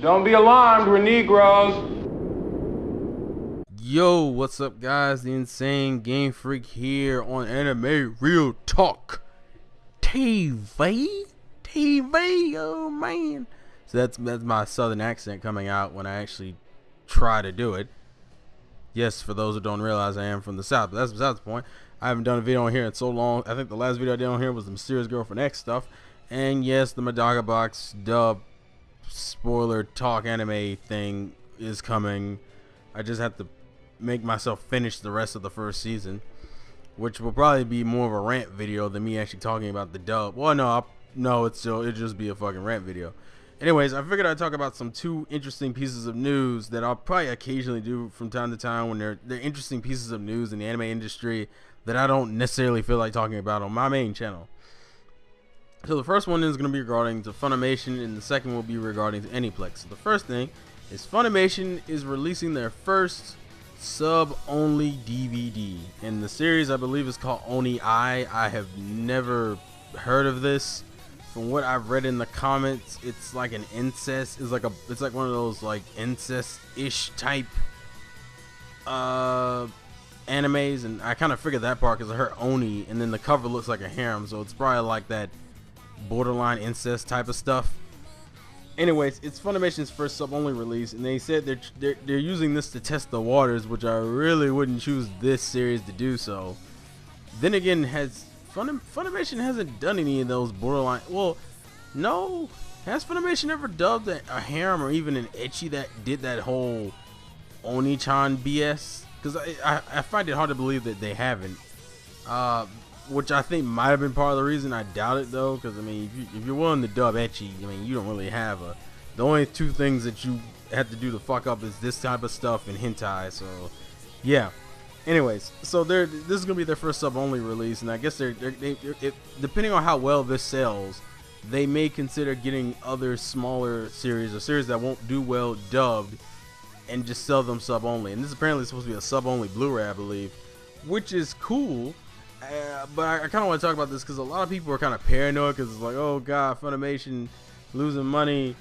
Don't be alarmed, we're Negroes. Yo, what's up guys? The Insane Game Freak here on Anime Real Talk TV. Oh man. So that's my southern accent coming out when I actually try to do it. Yes, for those who don't realize, I am from the south, but that's besides the point. I haven't done a video on here in so long. I think the last video I did on here was the Mysterious Girlfriend X stuff. And yes, the Madaga Box dub spoiler talk anime thing is coming. I just have to make myself finish the rest of the first season, which will probably be more of a rant video than me actually talking about the dub. Well, no, it'll just be a fucking rant video. Anyways, I figured I'd talk about some two interesting pieces of news that I'll probably occasionally do from time to time when they're interesting pieces of news in the anime industry that I don't necessarily feel like talking about on my main channel. So the first one is going to be regarding to Funimation, and the second will be regarding to Aniplex. So the first thing is Funimation is releasing their first sub-only DVD, and the series I believe is called OniAi. I have never heard of this. From what I've read in the comments, it's like an incest. It's like one of those like incest-ish type animes, and I kind of figured that part because I heard Oni, and then the cover looks like a harem, so it's probably like that borderline incest type of stuff. Anyways, it's Funimation's first sub-only release, and they said they're using this to test the waters, which I really wouldn't choose this series to do so. Then again, Funimation hasn't done any of those borderline. Well, no, has Funimation ever dubbed a harem or even an ecchi that did that whole Oni-chan BS? Because I find it hard to believe that they haven't. Which I think might have been part of the reason. I doubt it though, because I mean, if you're willing to dub ecchi, I mean, you don't really have the only two things that you have to do to fuck up is this type of stuff and hentai. So yeah. Anyways, so this is gonna be their first sub-only release, and I guess they depending on how well this sells, they may consider getting other smaller series or series that won't do well dubbed and just sell them sub-only. And this is apparently supposed to be a sub-only Blu-ray, I believe, which is cool. But I kind of want to talk about this because a lot of people are kind of paranoid because it's like, oh god, Funimation losing money.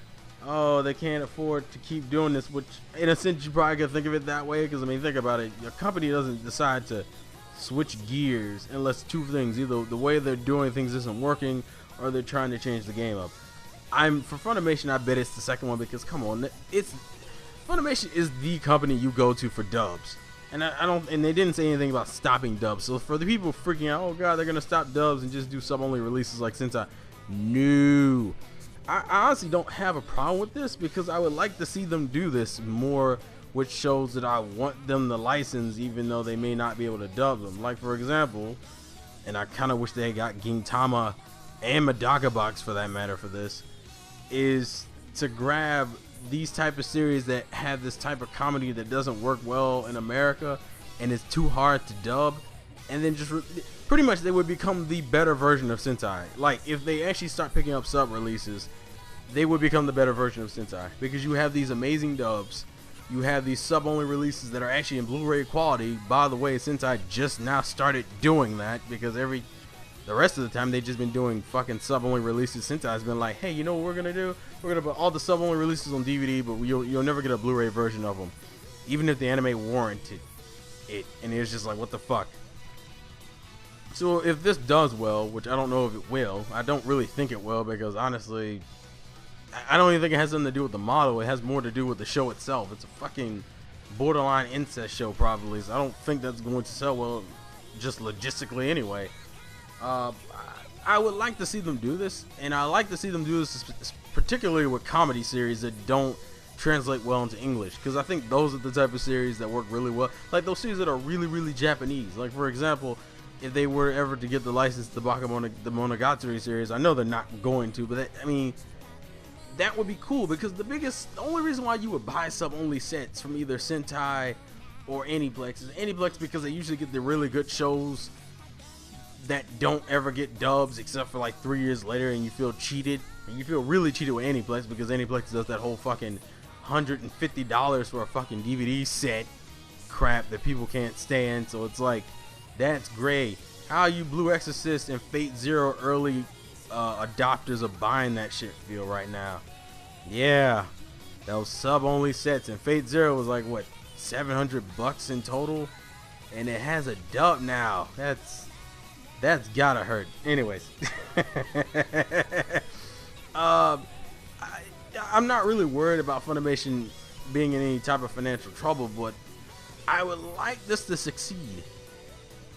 Oh, they can't afford to keep doing this, which in a sense you probably could think of it that way, because I mean, think about it, your company doesn't decide to switch gears unless two things: either the way they're doing things isn't working, or they're trying to change the game up. For Funimation, I bet it's the second one, because come on, Funimation is the company you go to for dubs, and and they didn't say anything about stopping dubs. So for the people freaking out, oh god, they're gonna stop dubs and just do sub-only releases like Sentai, no. I honestly don't have a problem with this, because I would like to see them do this more, which shows that I want them to license even though they may not be able to dub them. Like for example, and I kind of wish they got Gintama and Madaga Box for that matter for this, is to grab these type of series that have this type of comedy that doesn't work well in America and is too hard to dub, and then just pretty much they would become the better version of Sentai. Like if they actually start picking up sub releases, they would become the better version of Sentai, because you have these amazing dubs, you have these sub only releases that are actually in Blu-ray quality. By the way, Sentai just now started doing that, because the rest of the time they've just been doing fucking sub only releases. Sentai's been like, hey, you know what we're gonna do? We're gonna put all the sub only releases on DVD, but you'll never get a Blu-ray version of them, even if the anime warranted it. And it's just like, what the fuck? So if this does well, which I don't know if it will, I don't really think it will, because honestly, I don't even think it has something to do with the model. It has more to do with the show itself. It's a fucking borderline incest show probably, so I don't think that's going to sell well just logistically anyway. I would like to see them do this, and I like to see them do this particularly with comedy series that don't translate well into English, because I think those are the type of series that work really well. Like those series that are really, really Japanese. Like for example, if they were ever to get the license to the Monogatari series, I know they're not going to, but I mean, that would be cool, because the only reason why you would buy sub-only sets from either Sentai or Aniplex is Aniplex, because they usually get the really good shows that don't ever get dubs except for like 3 years later, and you feel cheated, and you feel really cheated with Aniplex, because Aniplex does that whole fucking $150 for a fucking DVD set crap that people can't stand. So it's like, that's great. How you Blue Exorcist and Fate Zero early adopters of buying that shit feel right now? Yeah, those sub-only sets, and Fate Zero was like what, $700 in total, and it has a dub now. That's gotta hurt. Anyways, I'm not really worried about Funimation being in any type of financial trouble, but I would like this to succeed.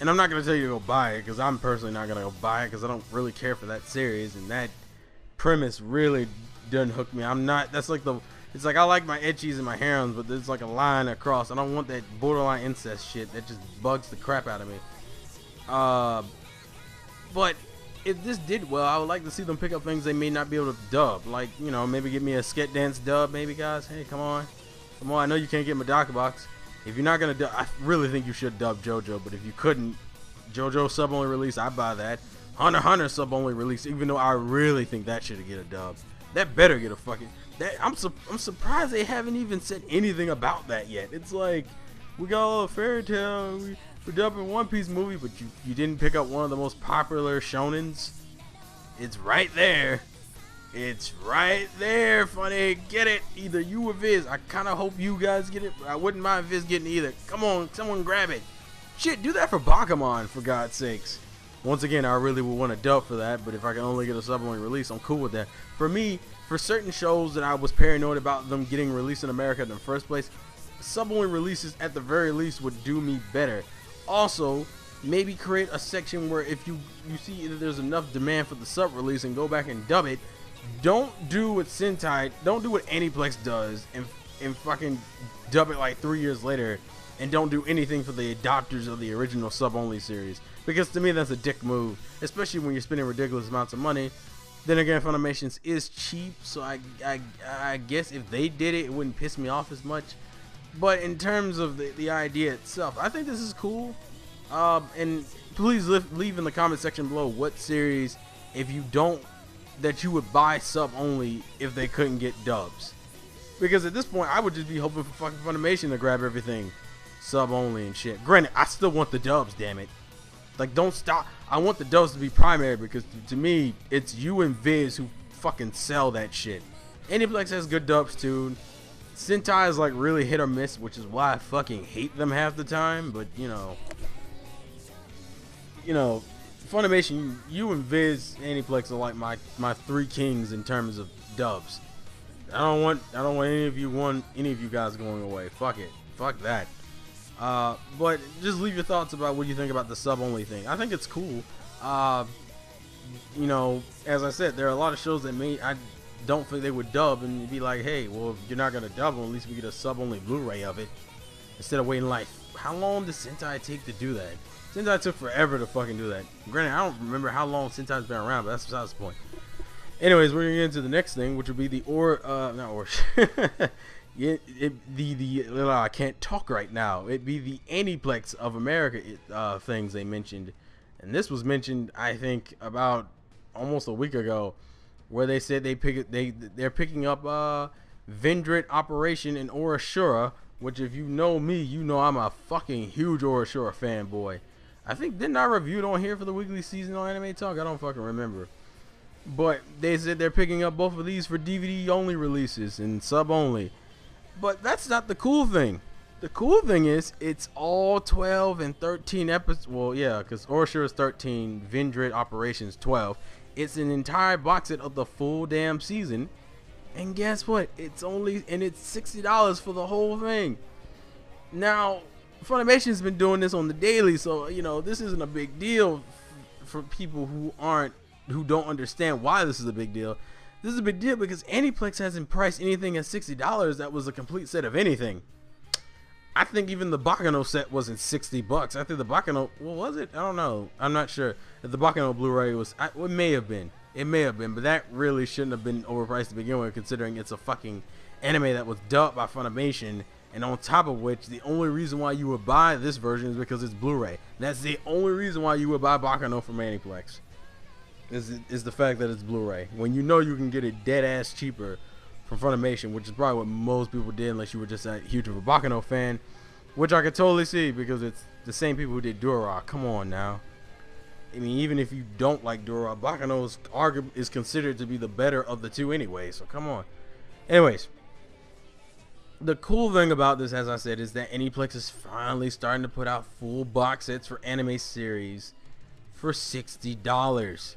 And I'm not gonna tell you to go buy it, because I'm personally not gonna go buy it, because I don't really care for that series, and that premise really doesn't hook me. I'm not. That's like the. It's like I like my ecchis and my harems, but there's like a line across. I don't want that borderline incest shit that just bugs the crap out of me. But if this did well, I would like to see them pick up things they may not be able to dub. Like, you know, maybe give me a Sket Dance dub, maybe, guys. Hey, come on. Come on, I know you can't get Medaka Box. If you're not going to dub, I really think you should dub JoJo. But if you couldn't, JoJo sub-only release, I buy that. Hunter x Hunter sub-only release, even though I really think that should get a dub. That better get a fucking... I'm surprised they haven't even said anything about that yet. It's like, we got a little fairy tale, we're dubbing One Piece movie, but you didn't pick up one of the most popular shonens. It's right there. It's right there, Funny. Get it. Either you or Viz. I kind of hope you guys get it. I wouldn't mind Viz getting either. Come on, someone grab it. Shit, do that for Bakuman, for God's sakes. Once again, I really would want a dub for that, but if I can only get a sub-only release, I'm cool with that. For me, for certain shows that I was paranoid about them getting released in America in the first place, sub-only releases at the very least would do me better. Also, maybe create a section where if you see that there's enough demand for the sub release and go back and dub it, don't do what Sentai, don't do what Aniplex does and fucking dub it like 3 years later, and don't do anything for the adopters of the original sub-only series. Because to me, that's a dick move, especially when you're spending ridiculous amounts of money. Then again, Funimation is cheap, so I guess if they did it, it wouldn't piss me off as much. But in terms of the idea itself, I think this is cool. And please leave in the comment section below what series, if you don't, that you would buy sub only if they couldn't get dubs. Because at this point, I would just be hoping for fucking Funimation to grab everything sub only and shit. Granted, I still want the dubs, damn it. Like, don't stop. I want the dubs to be primary, because to me, it's you and Viz who fucking sell that shit. Aniplex has good dubs too. Sentai is like really hit or miss, which is why I fucking hate them half the time. But you know, Funimation, you and Viz, Aniplex are like my three kings in terms of dubs. I don't want any of you guys going away. Fuck it. Fuck that. But just leave your thoughts about what you think about the sub-only thing. I think it's cool. You know, as I said, there are a lot of shows that I don't think they would dub, and you'd be like, hey, well, if you're not gonna dub them, at least we get a sub-only Blu-ray of it, instead of waiting like, how long does Sentai take to do that? Sentai took forever to fucking do that. Granted, I don't remember how long Sentai's been around, but that's besides the point. Anyways, we're gonna get into the next thing, which would be the I can't talk right now. It'd be the Aniplex of America things they mentioned, and this was mentioned I think about almost a week ago, where they said they're picking up Vividred operation in Oreshura, which if you know me, you know I'm a fucking huge Oreshura fanboy. I think didn't I review it on here for the weekly season on Anime Talk? I don't fucking remember. But they said they're picking up both of these for DVD only releases and sub only. But that's not the cool thing. The cool thing is it's all 12 and 13 episodes. Well, yeah, because Oreshura is 13, Vividred Operations 12. It's an entire box set of the full damn season. And guess what? It's $60 for the whole thing. Now, Funimation's been doing this on the daily, so you know this isn't a big deal for people who don't understand why this is a big deal. This is a big deal because Aniplex hasn't priced anything at $60 that was a complete set of anything. I think even the Baccano set wasn't $60. I think the Baccano, well, was it? I don't know. I'm not sure. If the Baccano Blu-ray was, it may have been. It may have been, but that really shouldn't have been overpriced to begin with, considering it's a fucking anime that was dubbed by Funimation, and on top of which, the only reason why you would buy this version is because it's Blu-ray. That's the only reason why you would buy Baccano from Aniplex. Is the fact that it's Blu-ray, when you know you can get it dead ass cheaper from Funimation, which is probably what most people did unless you were just a huge of a Baccano fan, which I could totally see because it's the same people who did Dura. Come on now. I mean, even if you don't like Dura, Baccano is considered to be the better of the two anyway, so come on. Anyways, The cool thing about this, as I said, is that Aniplex is finally starting to put out full box sets for anime series for $60.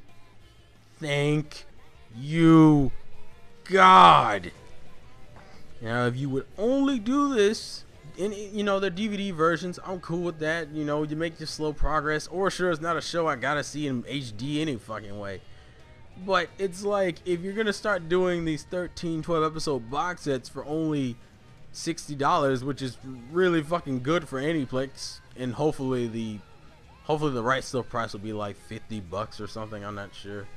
Thank you, God. Now, if you would only do this in, you know, the DVD versions, I'm cool with that. You know, you make your slow progress. Oreshura is not a show I gotta see in HD any fucking way. But it's like, if you're gonna start doing these 13, 12 episode box sets for only $60, which is really fucking good for Aniplex, and hopefully the right stuff price will be like $50 or something. I'm not sure.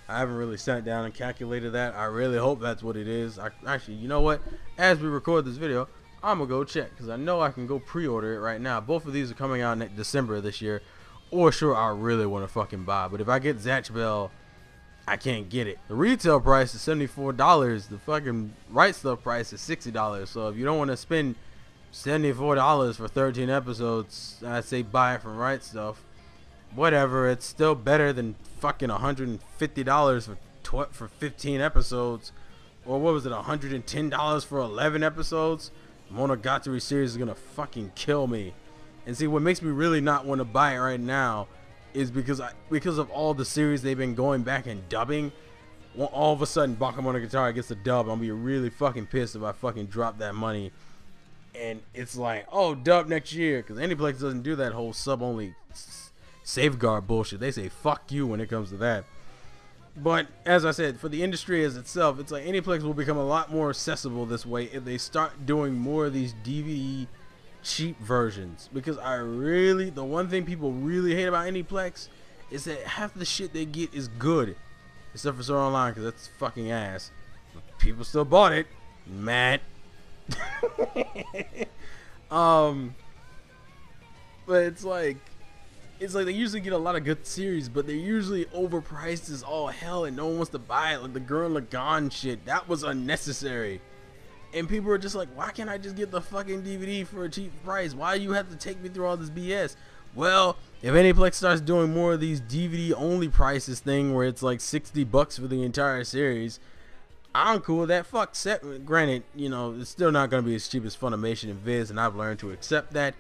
I haven't really sat down and calculated that. I really hope that's what it is. Actually, you know what? As we record this video, I'm gonna go check, because I know I can go pre-order it right now. Both of these are coming out in December of this year. Or sure, I really want to fucking buy. But if I get Zatch Bell, I can't get it. The retail price is $74. The fucking right stuff price is $60. So if you don't want to spend $74 for 13 episodes, I say buy it from right stuff. Whatever, it's still better than fucking $150 for 15 episodes. Or what was it, $110 for 11 episodes? Monogatari series is gonna fucking kill me. And see, what makes me really not want to buy it right now is because of all the series they've been going back and dubbing. Well, all of a sudden Bakemonogatari gets a dub. I'll be really fucking pissed if I fucking drop that money and it's like, oh, dub next year, because Aniplex doesn't do that whole sub only safeguard bullshit. They say fuck you when it comes to that. But as I said, for the industry as itself, it's like Aniplex will become a lot more accessible this way if they start doing more of these DVD cheap versions. Because the one thing people really hate about Aniplex is that half the shit they get is good, except for Sword Online, because that's fucking ass. But people still bought it. Mad. But it's like they usually get a lot of good series, but they're usually overpriced as all hell and no one wants to buy it. Like the Gurren Lagann shit, that was unnecessary. And people are just like, why can't I just get the fucking DVD for a cheap price? Why do you have to take me through all this BS? Well, if Aniplex starts doing more of these DVD only prices thing where it's like $60 for the entire series, I'm cool with that. Fuck, granted, you know, it's still not going to be as cheap as Funimation and Viz, and I've learned to accept that.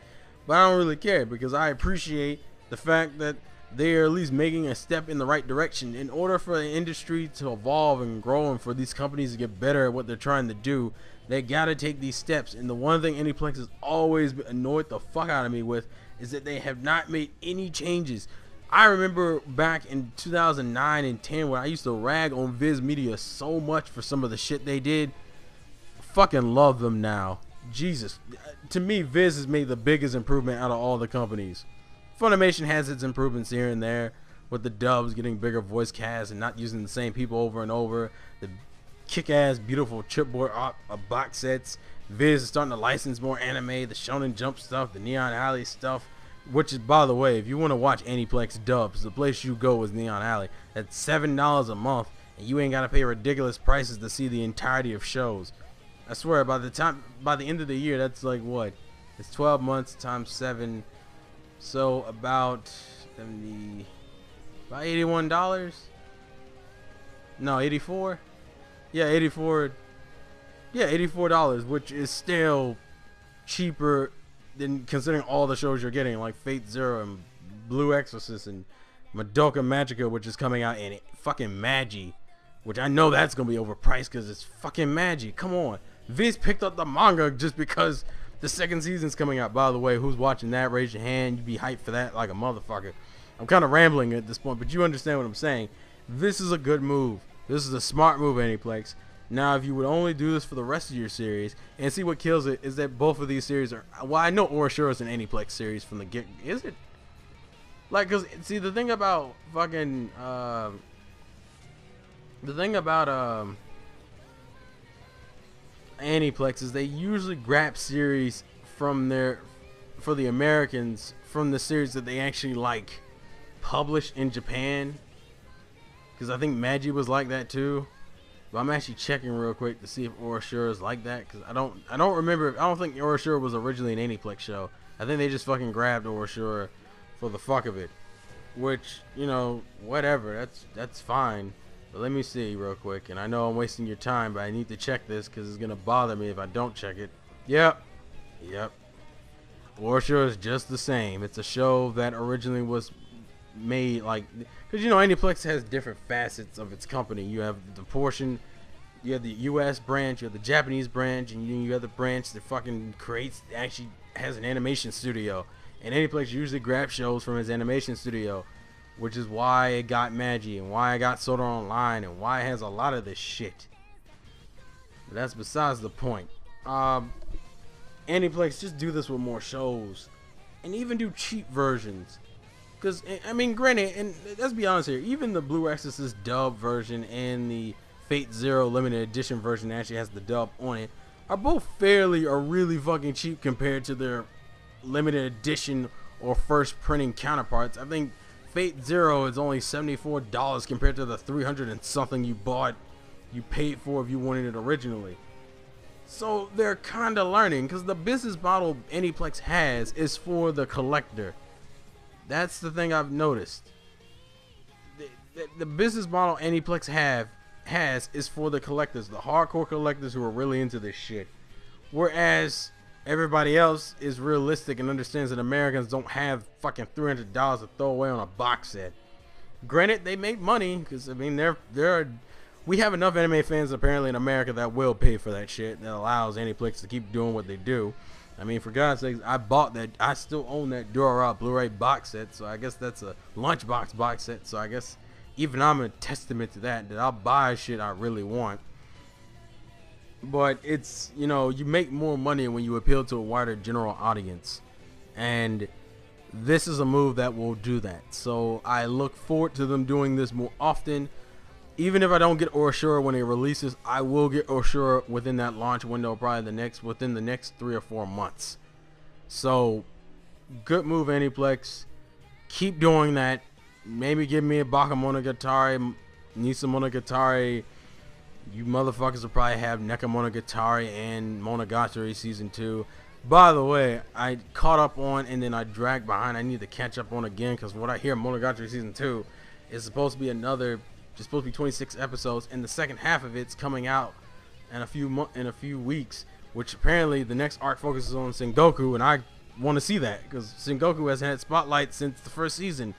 But I don't really care, because I appreciate the fact that they're at least making a step in the right direction. In order for the industry to evolve and grow and for these companies to get better at what they're trying to do, they gotta take these steps. And the one thing Aniplex has always annoyed the fuck out of me with is that they have not made any changes. I remember back in 2009 and 10 when I used to rag on Viz Media so much for some of the shit they did. Fucking love them now. Jesus. To me, Viz has made the biggest improvement out of all the companies. Funimation has its improvements here and there, with the dubs getting bigger voice casts and not using the same people over and over. The kick-ass, beautiful chipboard box sets. Viz is starting to license more anime, the Shonen Jump stuff, the Neon Alley stuff. Which is, by the way, if you want to watch Aniplex dubs, the place you go is Neon Alley. That's $7 a month, and you ain't got to pay ridiculous prices to see the entirety of shows. I swear, by the end of the year, that's like what? It's 12 months times 7. So about $81. No, 84. Yeah, 84. Yeah, $84, which is still cheaper than considering all the shows you're getting, like Fate Zero and Blue Exorcist and Madoka Magica, which is coming out in fucking Magi, which I know that's gonna be overpriced because it's fucking Magi. Come on, Viz picked up the manga just because the second season's coming out. By the way, who's watching that? Raise your hand. You'd be hyped for that like a motherfucker. I'm kind of rambling at this point, but you understand what I'm saying. This is a good move. This is a smart move, Aniplex. Now, if you would only do this for the rest of your series, and see what kills it is that both of these series are. Well, I know Oreshura is an Aniplex series from the get. Is it? Like, cause see, the thing about fucking Aniplex is they usually grab series from for the Americans from the series that they actually like publish in Japan. Because I think Magi was like that too. But I'm actually checking real quick to see if Oreshura is like that, because I don't remember. I don't think Oreshura was originally an Aniplex show. I think they just fucking grabbed Oreshura for the fuck of it, which, you know, whatever. That's fine. But let me see real quick, and I know I'm wasting your time, but I need to check this because it's gonna bother me if I don't check it. Yep. Oreshura is just the same. It's a show that originally was made like, because you know Aniplex has different facets of its company. You have the portion, you have the US branch, you have the Japanese branch, and you have the branch that fucking actually has an animation studio. And Aniplex usually grabs shows from his animation studio, which is why it got Magi and why I got Sword Art Online and why it has a lot of this shit. But that's besides the point. Aniplex, just do this with more shows and even do cheap versions. Because, I mean, granted, and let's be honest here, even the Blue Exorcist dub version and the Fate Zero limited edition version that actually has the dub on it are both fairly or really fucking cheap compared to their limited edition or first printing counterparts. I think Fate Zero is only $74 compared to the 300 and something you paid for if you wanted it originally. So they're kind of learning, because the business model Aniplex has is for the collector. That's the thing I've noticed. The business model Aniplex has is for the collectors, the hardcore collectors who are really into this shit. Whereas everybody else is realistic and understands that Americans don't have fucking $300 to throw away on a box set. Granted, they make money, because I mean we have enough anime fans apparently in America that will pay for that shit, that allows Aniplex to keep doing what they do. I mean, for God's sakes, I still own that Dura Blu-ray box set, so I guess that's a lunchbox box set, so I guess even I'm a testament to that I'll buy shit I really want. But it's, you know, you make more money when you appeal to a wider general audience, and this is a move that will do that. So I look forward to them doing this more often. Even if I don't get Oreshura when it releases, I will get Oreshura within that launch window, probably within the next 3 or 4 months. So good move, Aniplex. Keep doing that. Maybe give me a Bakemonogatari, Nisa Monogatari. You motherfuckers will probably have Nekomonogatari and Monogatari season 2. By the way, I caught up on and then I dragged behind. I need to catch up on again, because what I hear Monogatari season 2 is supposed to be it's supposed to be 26 episodes, and the second half of it's coming out in a few weeks, which apparently the next arc focuses on Sengoku, and I want to see that because Sengoku has had spotlight since the first season.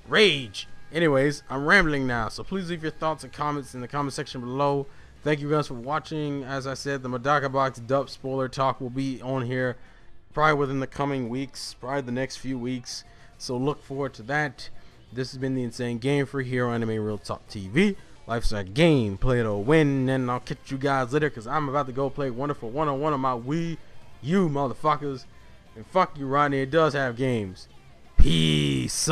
Rage. Anyways, I'm rambling now, so please leave your thoughts and comments in the comment section below. Thank you guys for watching. As I said, the Madaka Box dub spoiler talk will be on here probably within the coming weeks, probably the next few weeks, so look forward to that. This has been the Insane Game for here on AnimeRealTalkTV. Life's a game, play it or win, and I'll catch you guys later, because I'm about to go play Wonderful 101 on my Wii U, motherfuckers. And fuck you, Rodney, it does have games. Peace.